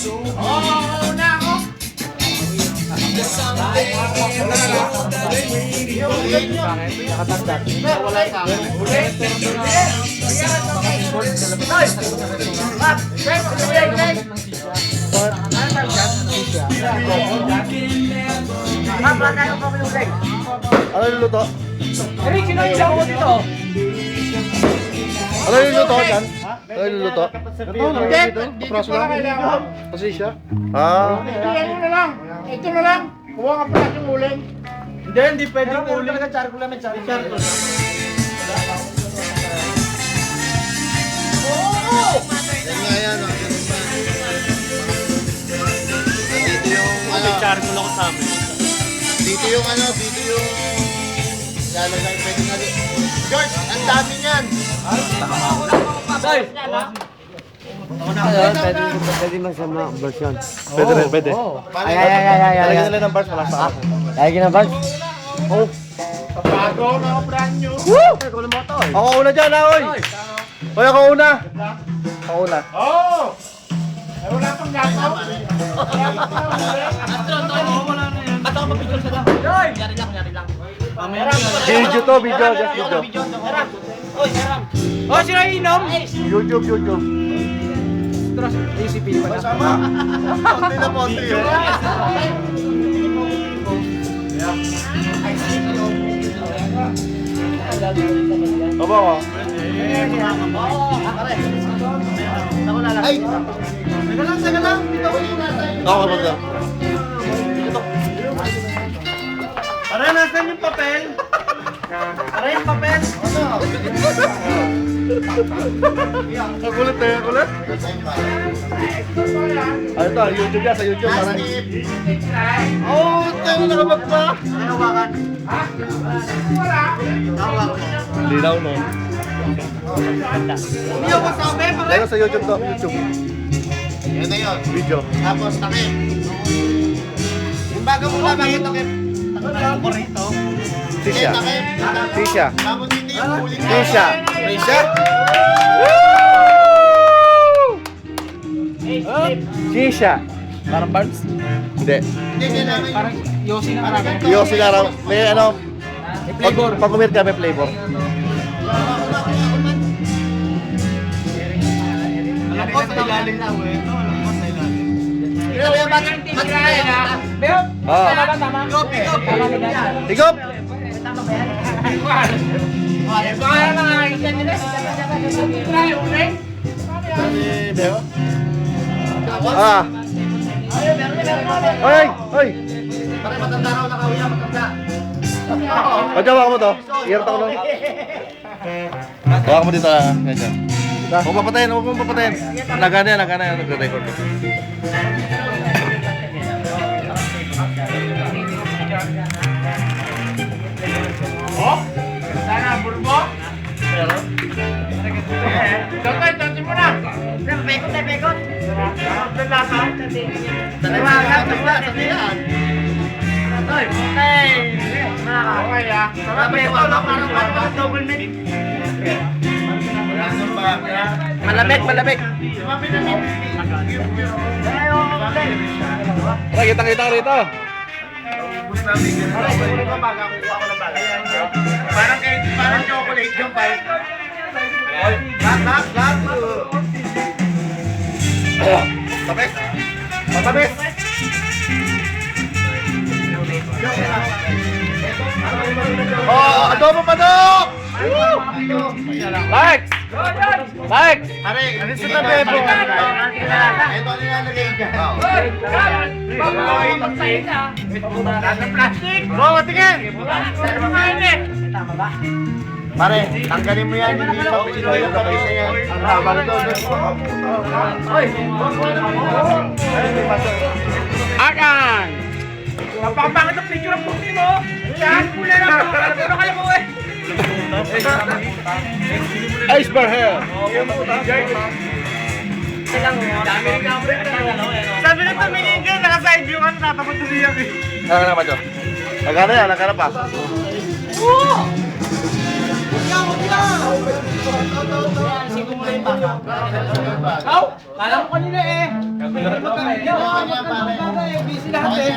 Una ako. Nakatanda. Wala sa akin. Ulit. Ano yung luto? Eric, sino yung ako dito? Ano yung luto dyan? Ano yung luto? Dito pala kailangan. Kasi siya? Ah. Ano na lang. Ito na lang. Kuha ka pala yung uling. Hindi pwede yung uling. Charcoal namin, charcoal. Yan nga yan. Dito yung ano. Charcoal ako sa amin. Dito yung ano. Dito yung lalagay. Pwede nga rin. George, ang dami niyan. Ayun, pwede masama version. Pwede rin, pwede. Ay. Talagyan nila ng bars, wala sa ako. Lagi na ba? Oh. Bago na ako brand new. Ako una dyan, oy! Oy, ako una! Ako una. Oh! Ay, wala pang gato. Video to, video. Just video. Oh, sino yung inom? YouTube. ACP pa na. Ponte na ponte yun. Baba ko. Ay! Teka lang. Dito ko yung nasa. Ako ba ito? Para nasan yung papel? Para yung papel? Kulit eh, kulit. Ano to? YouTube yan, sa YouTube. Oh, tayo na nakabag pa. Linaw no. Hindi ako sabi, pare. Tayo sa YouTube to, YouTube. Yan na yun. Video. Tapos takip. Yung bago mo lang, bakit takip? Tisha. Takip. Tisha. Tapos hindi yung huli ka. Tisha. Tisha? Tisha. Parang Barnes? Hindi. Hindi, kailangan Parang Yossi na karami. Yossi na raw. May ano. flavor. Pag kumit ka, may flavor. Alam ko sa ilalim na, we. Alam ko sa ilalim. Beo? Ah. Tama. Pick up. Tigop. Ah. Oy. Pare, matanda raw na kauya, matanda. Pagkawa mo to. Iharap ako lang. Hawakan mo dito ah. Ganyan. Huwag mong papatayin. Nagana yan. Nagre-record. Oh? Sana bulbo? Dati mo na. Pekot. Okay ah. Double meat. Malabek. Kita rito. Parang chocolate yung bite. Lahat. Patabes. Oh, adobo pa dok! Lex! Pare, ano sa tabi po? Ito ang nilalagay dyan. Plastic! Oo, tingin! Pare, tanggalin mo yan. Hindi pa piloy ang kamay sa yan. Ang haba na doon. Akan! Napakapangit ang picture ng puti mo! Yan! Pula na! Ano kayo mo eh? Iceberg hair! Sabi na tumingin ka, naka-side view ka, natapot na siya eh. Nagana pa, Jo. Nagana pa. Kala ko kanina eh. Busy lahat eh.